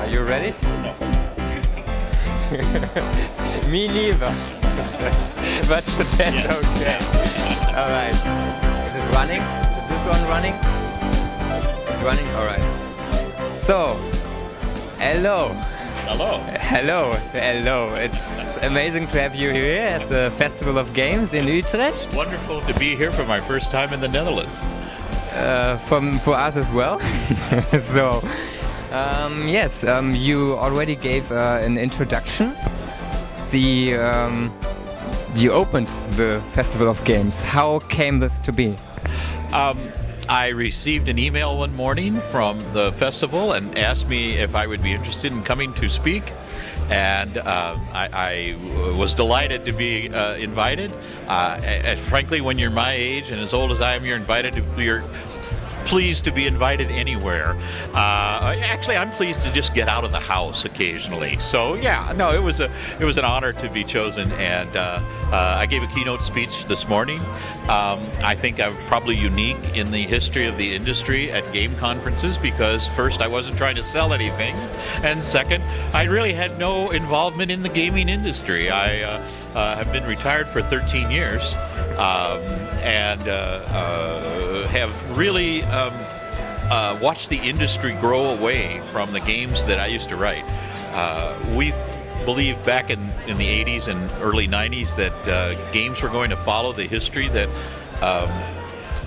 Are you ready? No. Me neither. But that's Yes. okay. All right. Is it running? Is this one running? It's running? All right. So, hello. Hello. Hello. Hello. It's amazing to have you here at the Festival of Games in Utrecht. Wonderful to be here for my first time in the Netherlands. For us as well. So, yes, you already gave an introduction. You opened the Festival of Games. How came this to be? I received an email one morning from the festival and asked me if I would be interested in coming to speak. And I was delighted to be invited. Frankly, when you're my age and as old as I am, you're pleased to be invited anywhere. Actually, I'm pleased to just get out of the house occasionally. So yeah, no, it was an honor to be chosen, and I gave a keynote speech this morning. I think I'm probably unique in the history of the industry at game conferences because first, I wasn't trying to sell anything, and second, I really had no involvement in the gaming industry. I have been retired for 13 years. And have really watched the industry grow away from the games that I used to write. We believed back in the 80s and early 90s that games were going to follow the history that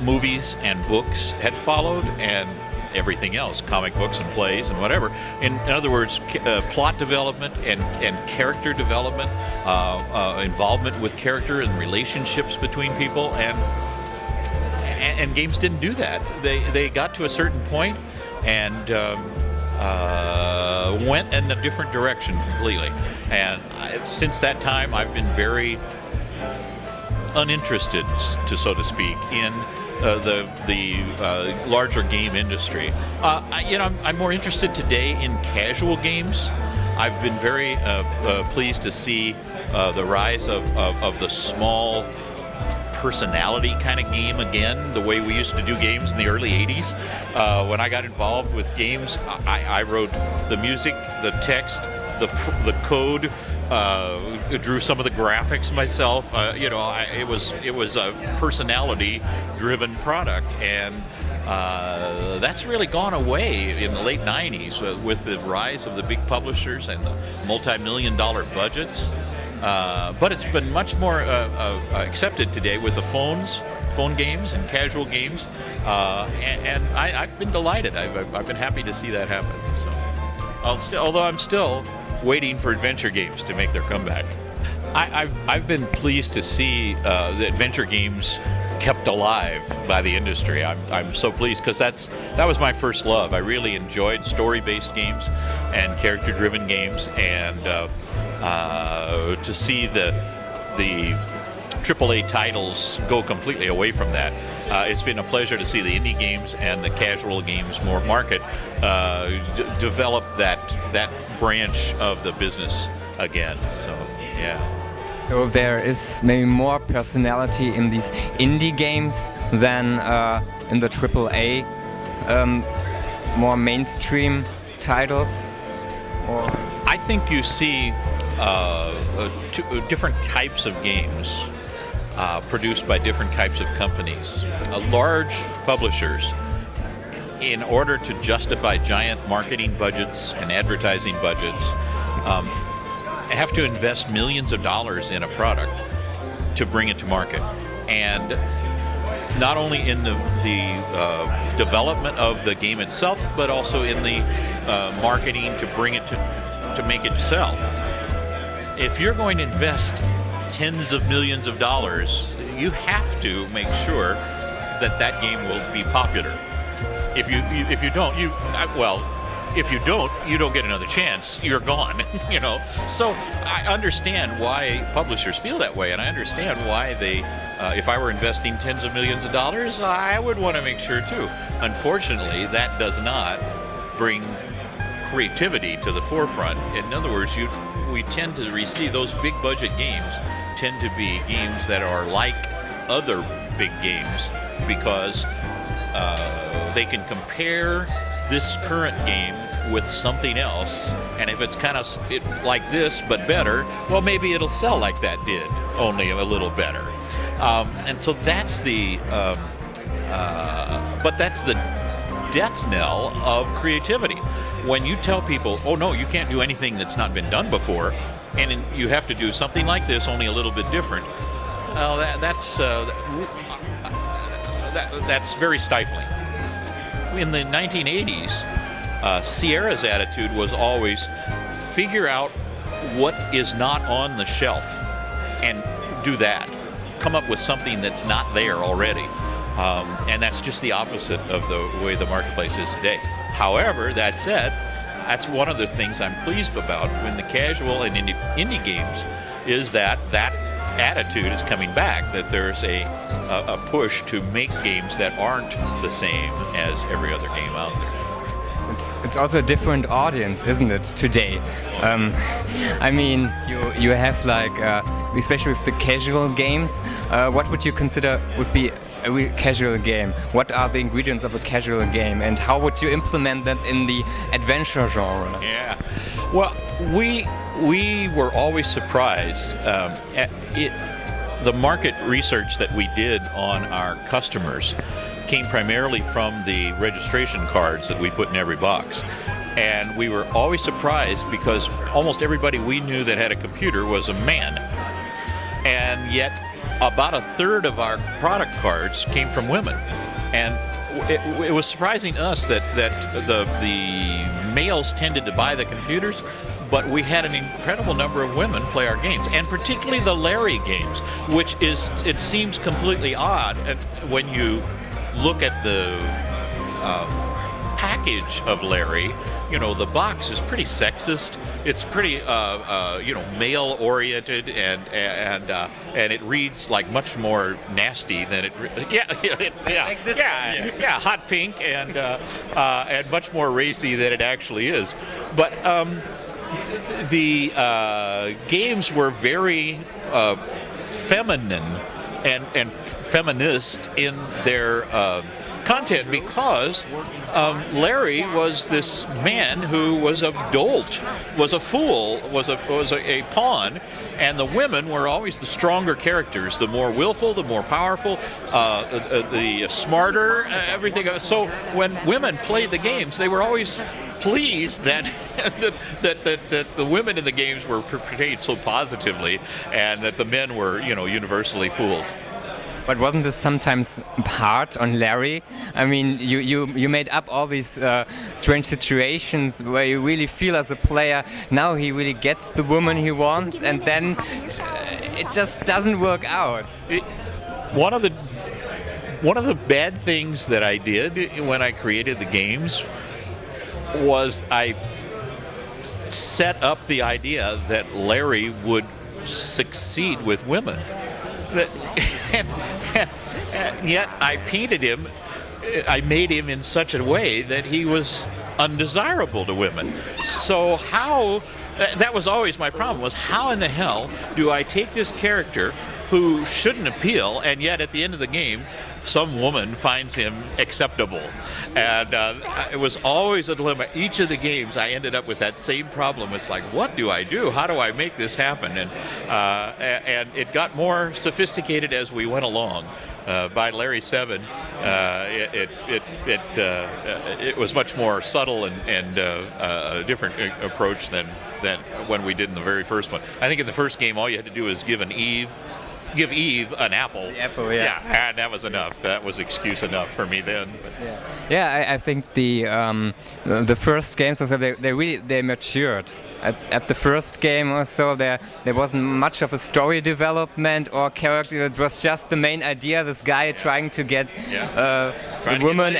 movies and books had followed, and everything else, comic books and plays and whatever. In other words, plot development and character development, involvement with character and relationships between people, and games didn't do that. They got to a certain point and went in a different direction completely. And since that time, I've been very uninterested, so to speak, in the larger game industry. I'm more interested today in casual games. I've been very pleased to see the rise of the small personality kind of game again, the way we used to do games in the early 80s. When I got involved with games, I wrote the music, the text, the code, drew some of the graphics myself. It was a personality-driven product, and that's really gone away in the late 90s with the rise of the big publishers and the multi-million-dollar budgets. But it's been much more accepted today with the phone games and casual games, and I've been delighted. I've been happy to see that happen. So, although I'm still waiting for adventure games to make their comeback. I've been pleased to see the adventure games kept alive by the industry. I'm so pleased because that was my first love. I really enjoyed story-based games and character-driven games, and to see the AAA titles go completely away from that. It's been a pleasure to see the indie games and the casual games market develop that branch of the business again. So, yeah. So there is maybe more personality in these indie games than in the AAA, more mainstream titles? Or I think you see different types of games produced by different types of companies. Large publishers, in order to justify giant marketing budgets and advertising budgets, have to invest millions of dollars in a product to bring it to market. And not only in the development of the game itself, but also in the marketing to bring it to make it sell. If you're going to invest tens of millions of dollars, you have to make sure that game will be popular. If you don't, you don't get another chance. You're gone. So I understand why publishers feel that way, and I understand why they. If I were investing tens of millions of dollars, I would want to make sure too. Unfortunately, that does not bring creativity to the forefront. In other words, we tend to receive those big budget games tend to be games that are like other big games because they can compare this current game with something else, and if it's kind of like this but better, well, maybe it'll sell like that did, only a little better. And so that's but that's the death knell of creativity. When you tell people, oh no, you can't do anything that's not been done before, and you have to do something like this, only a little bit different, well, that's very stifling. In the 1980s, Sierra's attitude was always figure out what is not on the shelf and do that. Come up with something that's not there already. And that's just the opposite of the way the marketplace is today. However, that said, that's one of the things I'm pleased about when the casual and indie games is that attitude is coming back, that there's a push to make games that aren't the same as every other game out there. It's also a different audience, isn't it, today? I mean, you have like, especially with the casual games, what would you consider would be a real casual game? What are the ingredients of a casual game, and how would you implement that in the adventure genre? Yeah, well, we were always surprised at it. The market research that we did on our customers came primarily from the registration cards that we put in every box. And we were always surprised because almost everybody we knew that had a computer was a man. And yet about a third of our product cards came from women. And it was surprising to us that the males tended to buy the computers, but we had an incredible number of women play our games, and particularly the Larry games, which it seems completely odd when you look at the package of Larry. You know, the box is pretty sexist. It's pretty, male-oriented, and it reads like much more nasty than it. Hot pink and much more racy than it actually is. But the games were very feminine and feminist in their content, because Larry was this man who was a dolt, was a fool, was a pawn, and the women were always the stronger characters, the more willful, the more powerful, the smarter, everything. So when women played the games, they were always pleased that the women in the games were portrayed so positively, and that the men were, universally fools. But wasn't this sometimes hard on Larry? I mean, you made up all these strange situations where you really feel as a player, now he really gets the woman he wants, and then it just doesn't work out. One of the bad things that I did when I created the games was I set up the idea that Larry would succeed with women. And yet I painted him, I made him in such a way that he was undesirable to women. So that was always my problem, was how in the hell do I take this character who shouldn't appeal, and yet at the end of the game some woman finds him acceptable? And it was always a dilemma. Each of the games I ended up with that same problem. It's like, what do I do? How do I make this happen? And it got more sophisticated as we went along. By Larry 7, it was much more subtle and a different approach than when we did in the very first one. I think in the first game, all you had to do was give Eve an apple. The apple, yeah. And that was enough. That was excuse enough for me then. I think the first games also they matured. At the first game or so, there wasn't much of a story development or character. It was just the main idea: this guy trying to get a woman,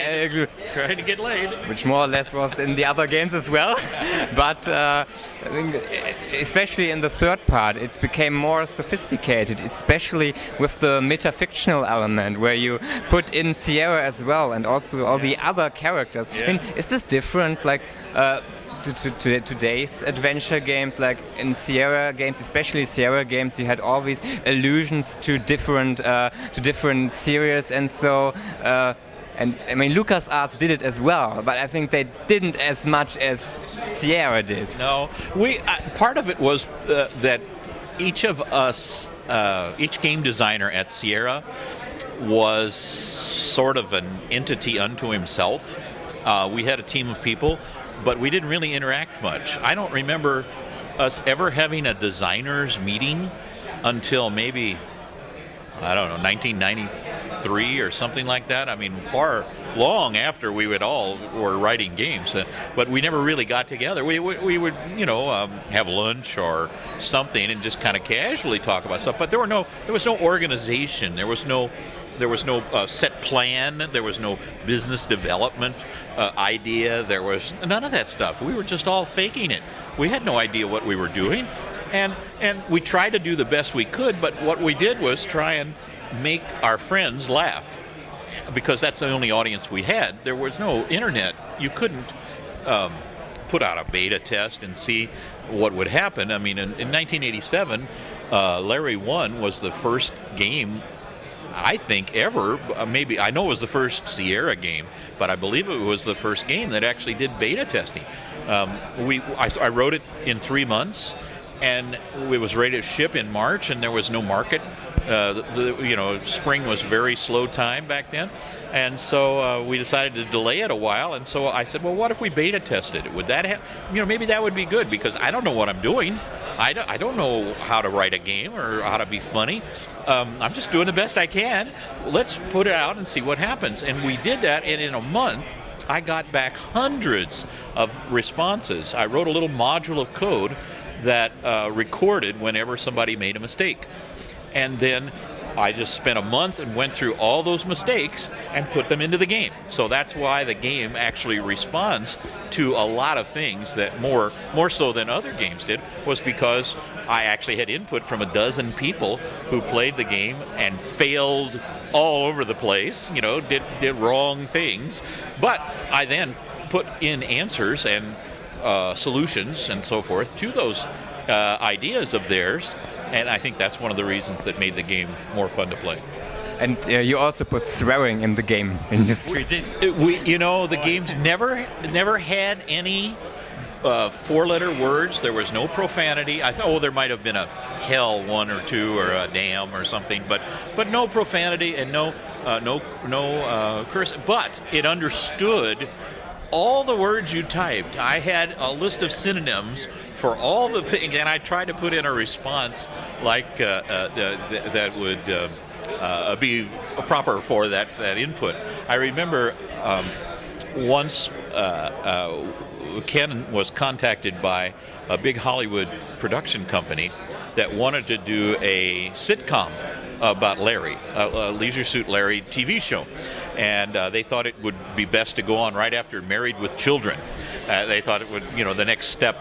trying to get laid, which more or less was in the other games as well. But I think especially in the third part, it became more sophisticated, especially with the metafictional element, where you put in Sierra as well, and also all the other characters. I mean, is this different, like? To today's adventure games, like in Sierra games, especially Sierra games, you had all these allusions to different series, and so And I mean, LucasArts did it as well, but I think they didn't as much as Sierra did. No, part of it was that each of us, each game designer at Sierra was sort of an entity unto himself. We had a team of people, but we didn't really interact much. I don't remember us ever having a designers meeting until maybe, I don't know, 1993 or something like that. I mean, long after we were writing games, but we never really got together. We would, have lunch or something and just kind of casually talk about stuff. But there was no organization. There was no set plan. There was no business development idea. There was none of that stuff. We were just all faking it. We had no idea what we were doing, and we tried to do the best we could. But what we did was try and make our friends laugh, because that's the only audience we had. There was no internet. You couldn't put out a beta test and see what would happen. I mean, in 1987, Larry 1 was the first game, I think, ever. Maybe I know it was the first Sierra game, but I believe it was the first game that actually did beta testing. I wrote it in 3 months, and it was ready to ship in March, and there was no market. Spring was very slow time back then, and so we decided to delay it a while. And so I said, well, what if we beta tested it? Would that maybe that would be good, because I don't know what I'm doing. I don't know how to write a game or how to be funny. I'm just doing the best I can. Let's put it out and see what happens. And we did that, and in a month, I got back hundreds of responses. I wrote a little module of code that recorded whenever somebody made a mistake. And then I just spent a month and went through all those mistakes and put them into the game. So that's why the game actually responds to a lot of things that more so than other games did, was because I actually had input from a dozen people who played the game and failed all over the place, did wrong things. But I then put in answers and solutions and so forth to those ideas of theirs. And I think that's one of the reasons that made the game more fun to play. And you also put swearing in the game industry. The games never had any four-letter words. There was no profanity. I thought, there might have been a hell 1 or 2 or a damn or something, but no profanity and no curse. But it understood all the words you typed. I had a list of synonyms for all the things, and I tried to put in a response like that would be proper for that input. I remember once Ken was contacted by a big Hollywood production company that wanted to do a sitcom about Larry, a Leisure-Suit-Larry TV show. And they thought it would be best to go on right after Married with Children. They thought it would, the next step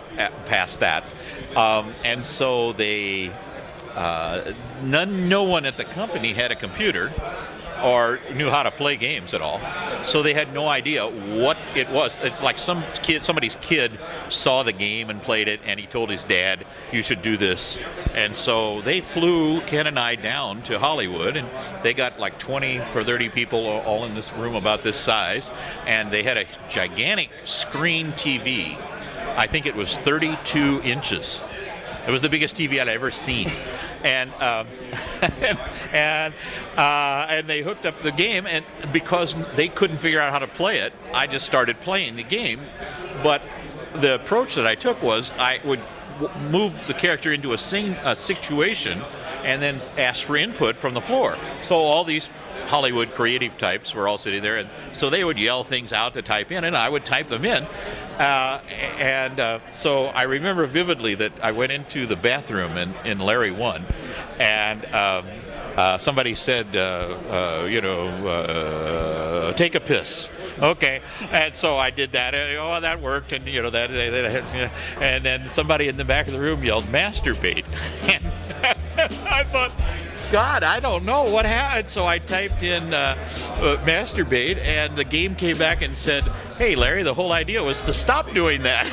past that. And so they, no one at the company had a computer or knew how to play games at all. So they had no idea what it was. It's like somebody's kid saw the game and played it, and he told his dad, you should do this. And so they flew Ken and I down to Hollywood, and they got like 20 or 30 people all in this room about this size, and they had a gigantic screen TV. I think it was 32 inches. It was the biggest TV I'd ever seen. And and they hooked up the game, and because they couldn't figure out how to play it, I just started playing the game. But the approach that I took was I would move the character into a situation and then ask for input from the floor. So all these Hollywood creative types were all sitting there, and so they would yell things out to type in, and I would type them in. So I remember vividly that I went into the bathroom in Larry 1, and somebody said, take a piss. Okay, and so I did that, and that worked, and and then somebody in the back of the room yelled, masturbate. And I thought, God, I don't know what happened. So I typed in masturbate, and the game came back and said, hey, Larry, the whole idea was to stop doing that.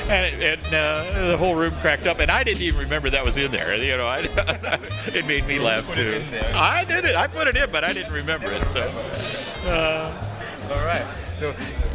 and the whole room cracked up, and I didn't even remember that was in there. You know, it made me laugh too. I did it. I put it in, but I didn't remember it. So, all right. So